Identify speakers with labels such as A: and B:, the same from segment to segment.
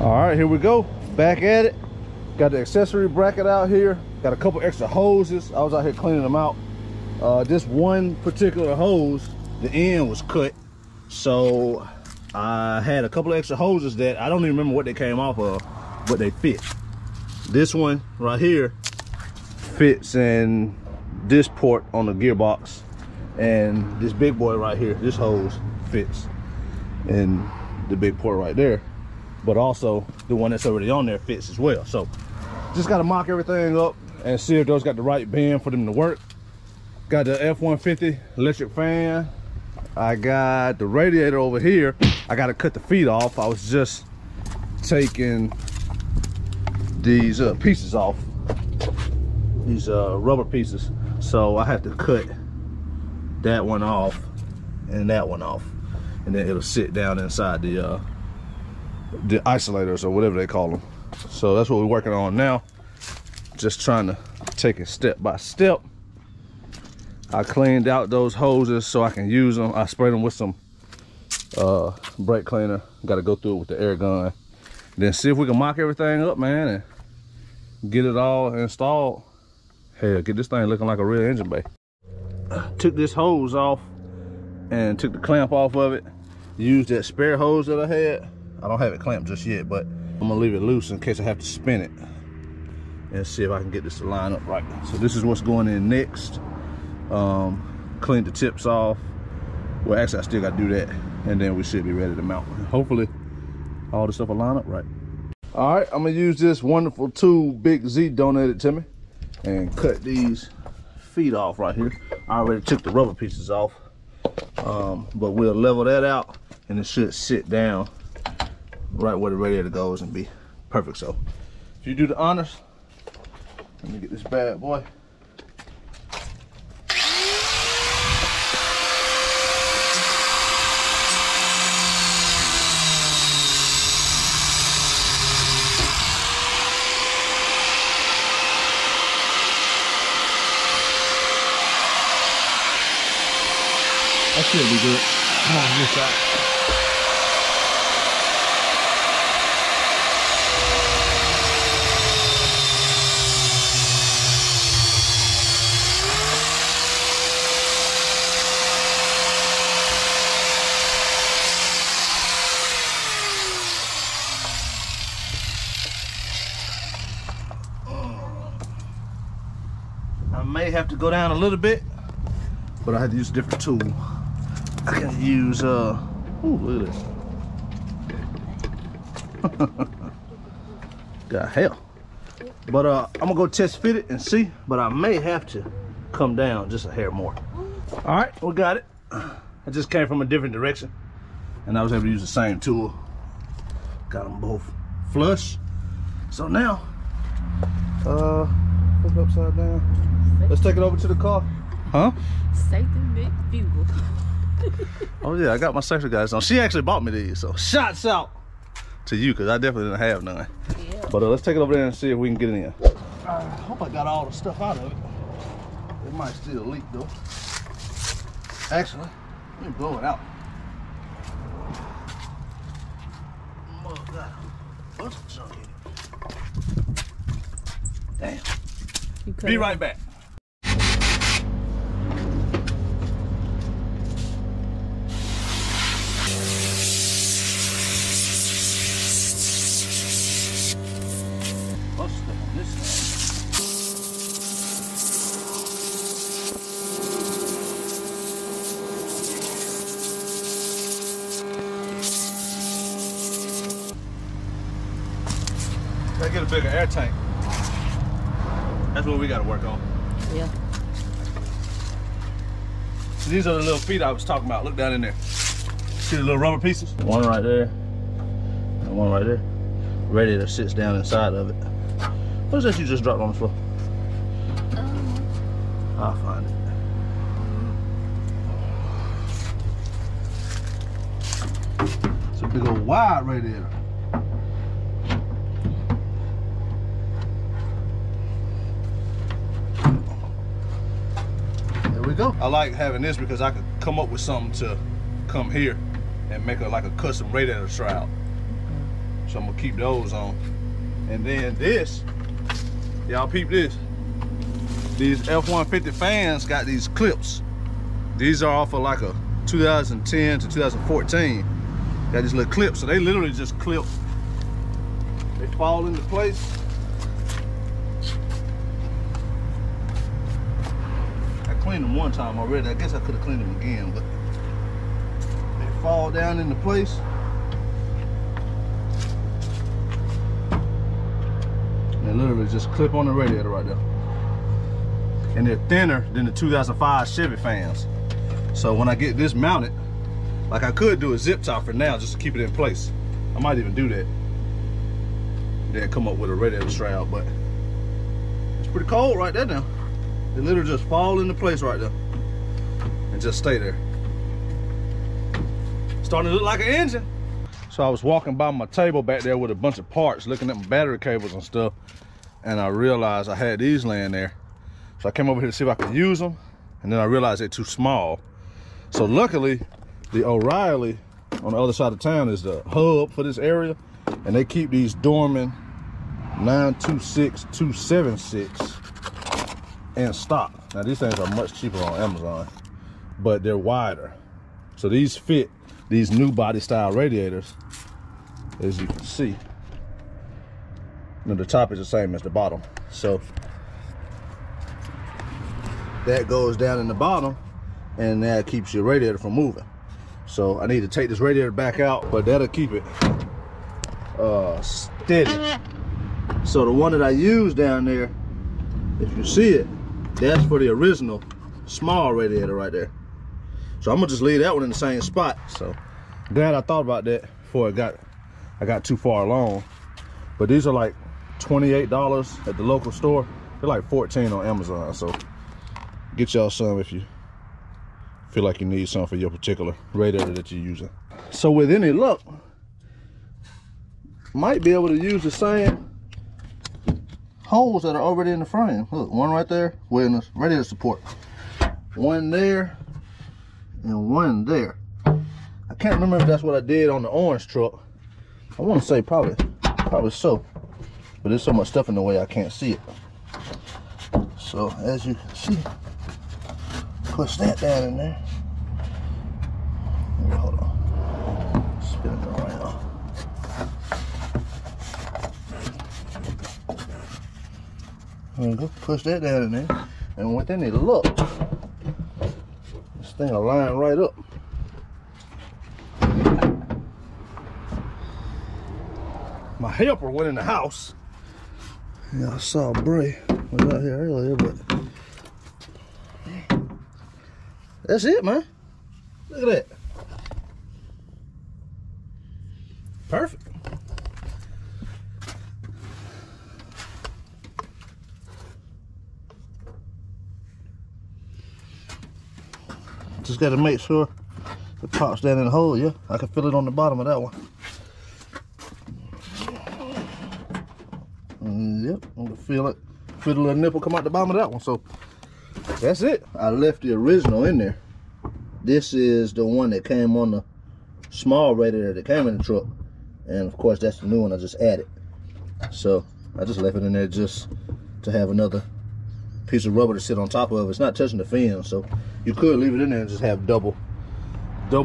A: All right, here we go, back at it. Got the accessory bracket out here. Got a couple extra hoses. I was out here cleaning them out. This one particular hose, the end was cut. So I had a couple of extra hoses that I don't even remember what they came off of, but they fit. This one right here fits in this port on the gearbox. And this big boy right here, this hose fits in the big port right there. But also the one that's already on there fits as well. So just gotta mock everything up and see if those got the right bend for them to work. Got the F150 electric fan. I got the radiator over here. I gotta cut the feet off. I was just taking these pieces off, these rubber pieces. So I have to cut that one off and that one off, and then it'll sit down inside the isolators or whatever they call them. So that's what we're working on now. Just trying to take it step by step. I cleaned out those hoses so I can use them. I sprayed them with some brake cleaner. Got to go through it with the air gun. Then see if we can mock everything up, man, and get it all installed. Hell, get this thing looking like a real engine bay. Took this hose off and took the clamp off of it. Used that spare hose that I had. I don't have it clamped just yet, but I'm gonna leave it loose in case I have to spin it and see if I can get this to line up right. So this is what's going in next. Clean the tips off. Well, actually I still gotta do that, and then we should be ready to mount. Hopefully all the stuff will line up right. All right, I'm gonna use this wonderful tool Big Z donated to me and cut these feet off right here. I already took the rubber pieces off, but we'll level that out and it should sit down right where the radiator goes and be perfect. So if you do the honors, let me get this bad boy. That should be good. Come on, this side. I may have to go down a little bit, but I had to use a different tool. I can use ooh, look at this. God hell. But I'm gonna go test fit it and see, but I may have to come down just a hair more. All right, we got it. I just came from a different direction and I was able to use the same tool. Got them both flush. So now, flip it upside down. Let's take it over to the car. Huh?
B: Safety McBugle.
A: Oh yeah, I got my safety guys on. She actually bought me these, so shots out to you, because I definitely didn't have none. Yeah. But let's take it over there and see if we can get it in. I hope I got all the stuff out of it. It might still leak though. Actually, let me blow it out. Oh God, what's the junk in it? Damn. Be right back. I get a bigger air tank. That's what we got to work on.
B: Yeah.
A: So these are the little feet I was talking about. Look down in there. See the little rubber pieces? One right there and one right there. Radiator sits down inside of it. What is that you just dropped on the floor? I'll find it. It's a big old wide radiator. we go. I like having this because I could come up with something to come here and make like a custom radiator shroud. So I'm gonna keep those on. And then this, y'all peep this. These F150 fans got these clips. These are off of like a 2010 to 2014. Got these little clips, so they literally just clip. They fall into place. I cleaned them one time already. I guess I could have cleaned them again, but they fall down into place. And they literally just clip on the radiator right there. And they're thinner than the 2005 Chevy fans. So when I get this mounted, like I could do a zip tie for now just to keep it in place. I might even do that. Then come up with a radiator shroud, but it's pretty cold right there now. They literally just fall into place right there and just stay there. Starting to look like an engine. So I was walking by my table back there with a bunch of parts, looking at my battery cables and stuff, and I realized I had these laying there. So I came over here to see if I could use them, and then I realized they're too small. So luckily, the O'Reilly on the other side of town is the hub for this area, and they keep these Dorman 926 276 in stock. Now these things are much cheaper on Amazon, but they're wider. So these fit these new body style radiators, as you can see. You know, the top is the same as the bottom. So that goes down in the bottom, and that keeps your radiator from moving. So I need to take this radiator back out, but that'll keep it steady. So the one that I use down there, if you see it, that's for the original small radiator right there. So I'm gonna just leave that one in the same spot. So glad I thought about that before I got too far along. But these are like $28 at the local store. They're like $14 on Amazon. So get y'all some if you feel like you need some for your particular radiator that you're using. So with any luck, might be able to use the same holes that are already in the frame. Look, one right there, we're in the radiator support. One there, and one there. I can't remember if that's what I did on the orange truck. I want to say probably so, but there's so much stuff in the way I can't see it. So as you can see, push that down in there. Hold on, spin it around. There we go. Push that down in there, and within it, look, this thing will line right up. My helper went in the house. Yeah, I saw Bray was out here earlier, but that's it, man. Look at that. Perfect. Just got to make sure the pop's down in the hole. Yeah, I can feel it on the bottom of that one. Yep, I'm gonna feel it. Feel the little nipple come out the bottom of that one. So that's it. I left the original in there. This is the one that came on the small radiator that came in the truck, and of course that's the new one I just added. So I just left it in there just to have another piece of rubber to sit on top of. It's not touching the fin, so you could leave it in there and just have double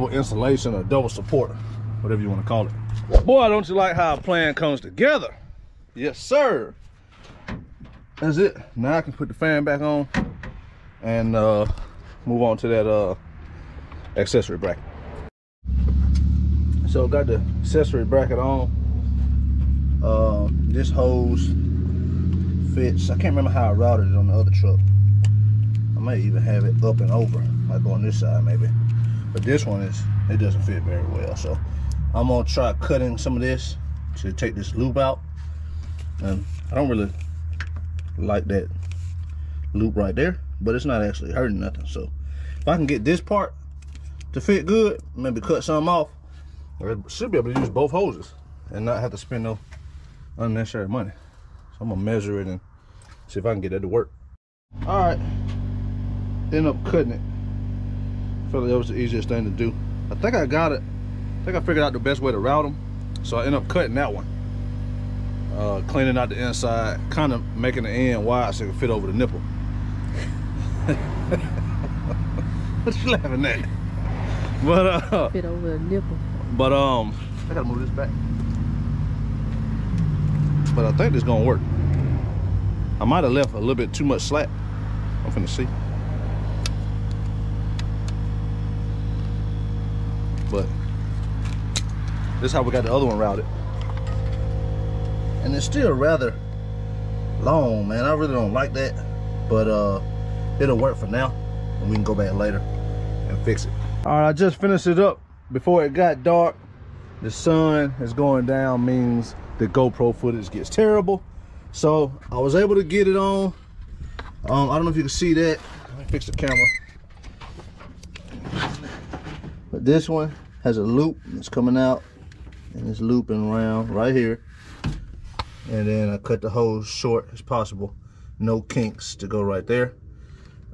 A: insulation or double support, whatever you want to call it. Boy, don't you like how a plan comes together? Yes, sir. That's it. Now I can put the fan back on and move on to that accessory bracket. So got the accessory bracket on. This hose fits. I can't remember how I routed it on the other truck. I might even have it up and over, like on this side maybe. But this one it doesn't fit very well. So I'm gonna try cutting some of this to take this loop out. And I don't really like that loop right there, but it's not actually hurting nothing. So if I can get this part to fit good, maybe cut some off, I should be able to use both hoses and not have to spend no unnecessary money. So I'm gonna measure it and see if I can get that to work. All right, ended up cutting it. I felt like that was the easiest thing to do. I think I got it. I think I figured out the best way to route them. So I ended up cutting that one. Cleaning out the inside, kind of making the end wide so it could fit over the nipple. What you laughing at? But
B: fit over the nipple.
A: But I gotta move this back. But I think this gonna work. I might have left a little bit too much slack. I'm finna see. But this is how we got the other one routed. And it's still rather long, man. I really don't like that. But it'll work for now. And we can go back later and fix it. All right, I just finished it up before it got dark. The sun is going down, means the GoPro footage gets terrible. So I was able to get it on. I don't know if you can see that. Let me fix the camera. But this one has a loop that's coming out and it's looping around right here. And then I cut the hose short as possible. No kinks to go right there.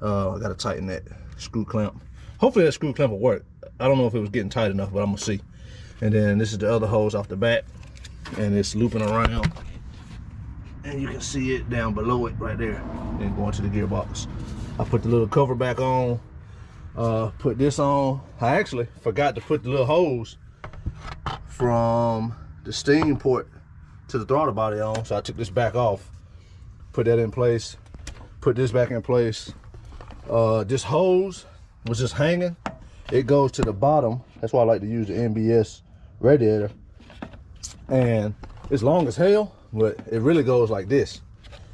A: I gotta tighten that screw clamp. Hopefully that screw clamp will work. I don't know if it was getting tight enough, but I'm gonna see. And then this is the other hose off the back, and it's looping around. And you can see it down below it right there, and going to the gearbox. I put the little cover back on, put this on. I actually forgot to put the little hose from the steam port to the throttle body on, so I took this back off, put that in place, put this back in place. This hose was just hanging. It goes to the bottom. That's why I like to use the NBS radiator. And it's long as hell, but it really goes like this.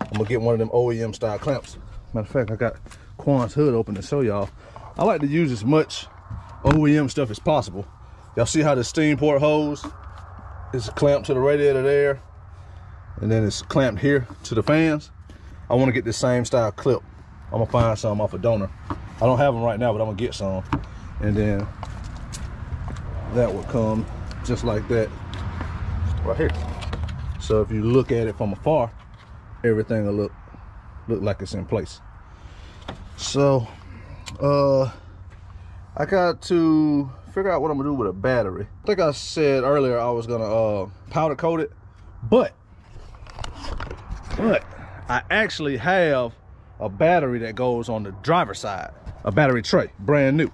A: I'm gonna get one of them OEM style clamps. Matter of fact, I got Quan's hood open to show y'all. I like to use as much OEM stuff as possible. Y'all see how the steam port hose is clamped to the radiator there, and then it's clamped here to the fans. I want to get the same style clip. I'm gonna find some off a donor. I don't have them right now, but I'm gonna get some. And then that would come just like that right here. So if you look at it from afar, everything will look like it's in place. So I got to figure out what I'm gonna do with a battery. I think I said earlier I was gonna powder coat it, but I actually have a battery that goes on the driver's side, a battery tray, brand new.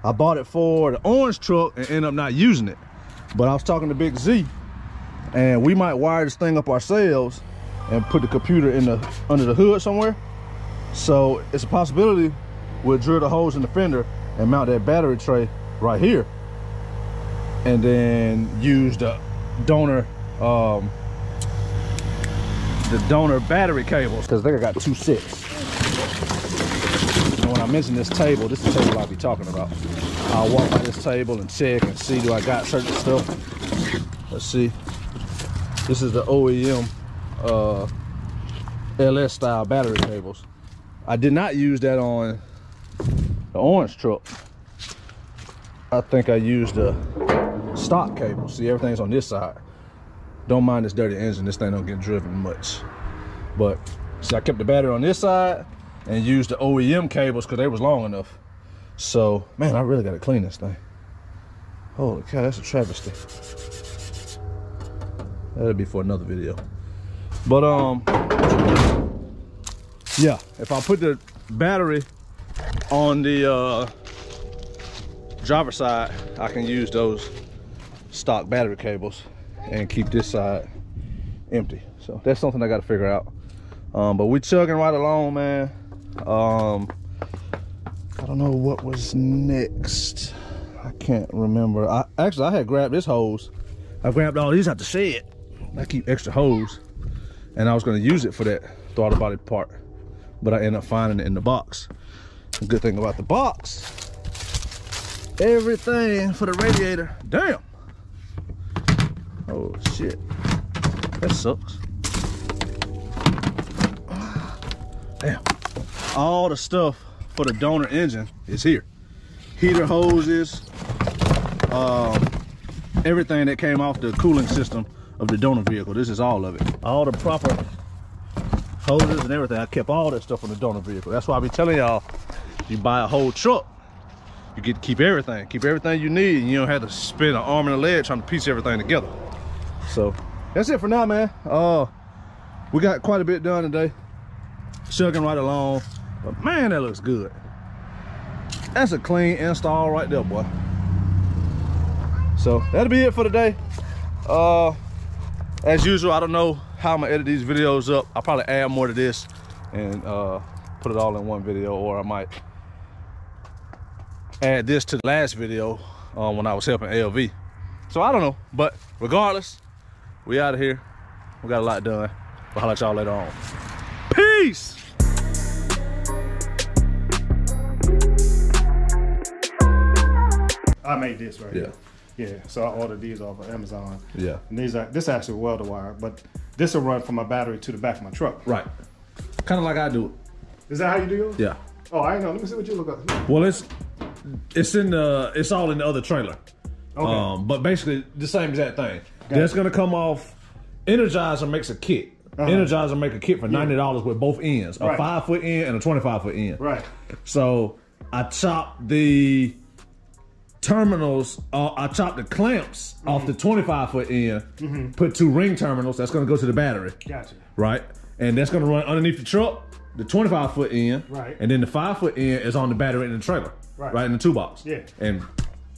A: I bought it for the orange truck and ended up not using it. But I was talking to Big Z, and we might wire this thing up ourselves and put the computer in the under the hood somewhere. So it's a possibility we'll drill the holes in the fender and mount that battery tray right here, and then use the donor battery cables, because I think I got 2 sets. And when I mention this table, this is the table I'll be talking about. I'll walk by this table and check and see, do I got certain stuff. Let's see. This is the OEM LS style battery cables. I did not use that on the orange truck. I think I used the stock cable. See, everything's on this side. Don't mind this dirty engine, this thing don't get driven much. But see, I kept the battery on this side and used the OEM cables because they was long enough. So, man, I really gotta clean this thing. Holy cow, that's a travesty. That'll be for another video. But yeah, if I put the battery on the driver's side, I can use those stock battery cables and keep this side empty. So that's something I got to figure out. But we chugging right along, man. I don't know what was next. I can't remember. I had grabbed this hose. I grabbed all these out the shed. I keep extra hose, and I was going to use it for that throttle body part, but I ended up finding it in the box. The good thing about the box, everything for the radiator. Damn. Oh shit, that sucks. Damn. All the stuff for the donor engine is here. Heater hoses, everything that came off the cooling system of the donor vehicle. This is all of it. All the proper hoses and everything. I kept all that stuff on the donor vehicle. That's why I be telling y'all, You buy a whole truck, you get to keep everything you need, and you don't have to spend an arm and a leg trying to piece everything together. So that's it for now, man. We got quite a bit done today, chugging right along, but man, that looks good. That's a clean install right there, boy. So that'll be it for today. As usual, I don't know how I'm gonna edit these videos up. I'll probably add more to this and put it all in one video, or I might add this to the last video when I was helping LV. So I don't know, but regardless, we out of here. We got a lot done. We'll holler at y'all later on. Peace.
C: I made this right here. Yeah, so I ordered these off of Amazon.
A: Yeah.
C: And this actually welder wire, but this will run from my battery to the back of my truck.
A: Right. Kind of like I do it.
C: Is that how you do yours?
A: Yeah.
C: Oh, I know. Let me see what you look like.
A: Well, it's all in the other trailer.
C: Okay.
A: But basically the same exact thing. That's gonna come off. Energizer makes a kit. Energizer make a kit for $90 with both ends, a 5-foot end and a 25-foot end. Right. So I chopped the terminals, I chopped the clamps off the 25-foot end, put 2 ring terminals, that's gonna go to the battery. Gotcha. Right? And that's gonna run underneath the truck, the 25-foot end, and then the 5-foot end is on the battery in the trailer, right in the toolbox. Yeah. And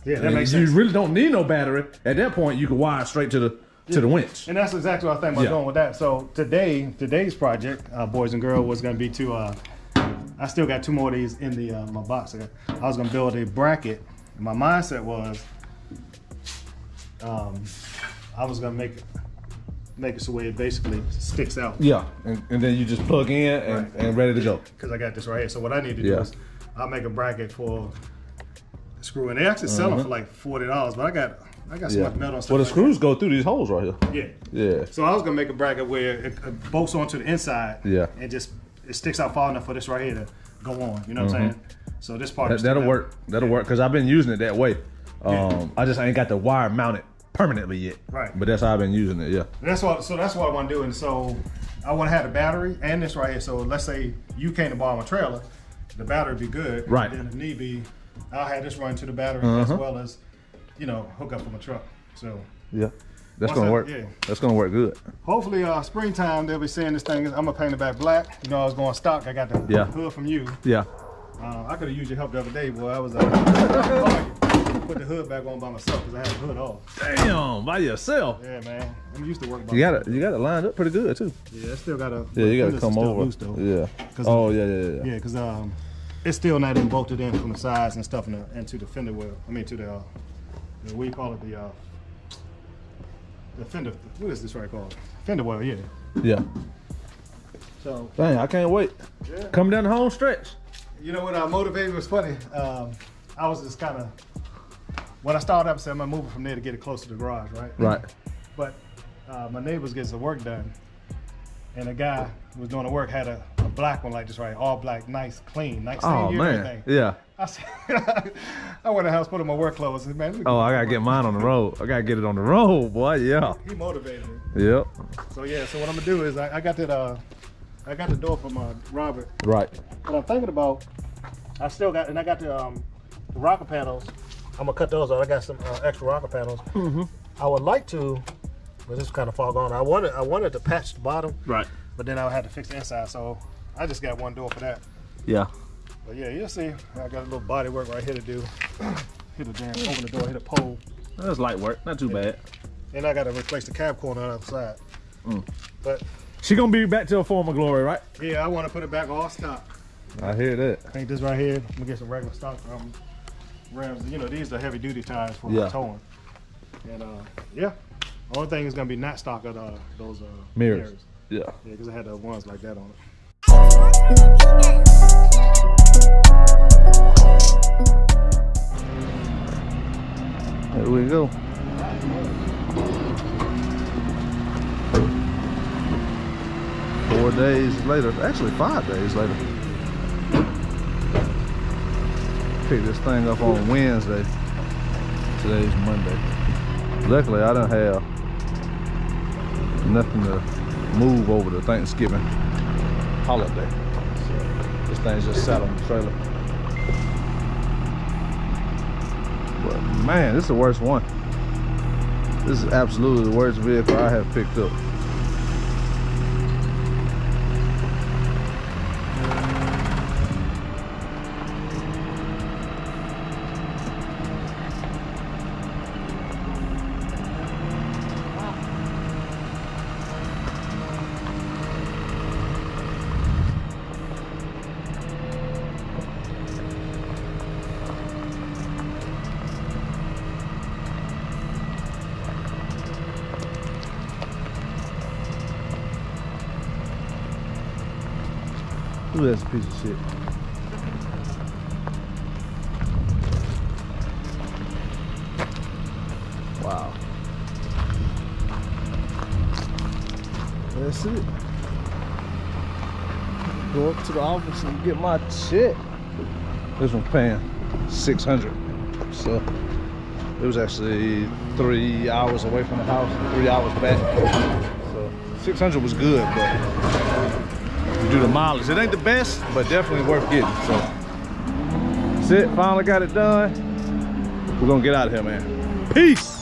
A: that makes sense. You really don't need no battery. At that point, you can wire straight to the winch.
C: And that's exactly what I think about going with that. So today's project, boys and girls, was gonna be to, I still got 2 more of these in the my box. I was gonna build a bracket. My mindset was, I was gonna make it so way it basically sticks out.
A: Yeah, and then you just plug in and ready to go.
C: Because I got this right here. So what I need to do is, I'll make a bracket for screw, and they actually sell them for like $40. But I got so much metal and stuff.
A: Well, the screws go through these holes right here.
C: Yeah. So I was gonna make a bracket where it bolts onto the inside. Yeah. And just it sticks out far enough for this right here to go on. You know what I'm saying? So this part
A: that'll work. That'll work because I've been using it that way. I just ain't got the wire mounted permanently yet. Right. But that's how I've been using it. Yeah.
C: That's what I want to do. And so I want to have the battery and this right here. So let's say you came to borrow my trailer, the battery would be good. Right. And then if need be, I'll have this run to the battery as well as, hook up for my truck. So
A: yeah, that's gonna work. Yeah. That's gonna work good.
C: Hopefully, springtime they'll be saying this thing. I'm gonna paint it back black. I was going stock. I got the hood from you. Yeah. I could have used your help the other day, boy. I was put the hood back on by myself because I had the hood off.
A: Damn, by yourself?
C: Yeah, man. I'm used to working by
A: myself. You got it lined up pretty good too.
C: Yeah, it still got a.
A: Yeah, you got to come over.
C: Loose, though.
A: Yeah. Oh yeah.
C: Yeah, because it's still not even bolted in from the sides and stuff into the fender well. I mean to the what do you call it? The fender. What is this right called? Fender well. Yeah.
A: Yeah.
C: So.
A: Dang, I can't wait. Yeah. Coming down the home stretch.
C: You know what motivated me was funny. I was just kind of, when I started up, I said I'm gonna move it from there to get it closer to the garage, right? Right. But my neighbors getting some work done, and a guy who was doing the work had a black one like this, right? All black, nice, clean, nice.
A: Oh man, everything. Yeah.
C: I said, I went to the house, put on my work clothes. Said, man,
A: I gotta get mine on the road. I gotta get it on the road, boy. Yeah.
C: He motivated me.
A: Yep.
C: So yeah, so what I'm gonna do is I got that I got the door from Robert.
A: Right.
C: But I'm thinking about, I got the rocker panels. I'm gonna cut those out. I got some extra rocker panels. I would like to, but this is kind of far gone. I wanted to patch the bottom. Right. But then I would have to fix the inside, so I just got one door for that. Yeah. But yeah, you'll see. I got a little body work right here to do. Hit a damn, open the door, hit a pole.
A: That's light work, not too bad.
C: And I got to replace the cab corner on the other side. But
A: she gonna be back to her former glory, right?
C: Yeah, I want to put it back all stock.
A: I hear that.
C: I think this right here, I'm gonna get some regular stock rims. These are heavy duty tires for towing. And yeah, the only thing is gonna be not stock of those mirrors. Yeah. Yeah, because I had the ones like that on it.
A: There we go. Four days later, actually 5 days later. Picked this thing up on Wednesday. Today's Monday. Luckily, I don't have nothing to move over the Thanksgiving holiday. So this thing's just sat on the trailer. But man, this is the worst one. This is absolutely the worst vehicle I have picked up. Ooh, that's a piece of shit. Wow. That's it. Go up to the office and get my check. This one's paying $600. So it was actually 3 hours away from the house, 3 hours back. So 600 was good, but do the mileage. It ain't the best, but definitely worth getting. So that's it. Finally got it done. We're gonna get out of here, man. Peace.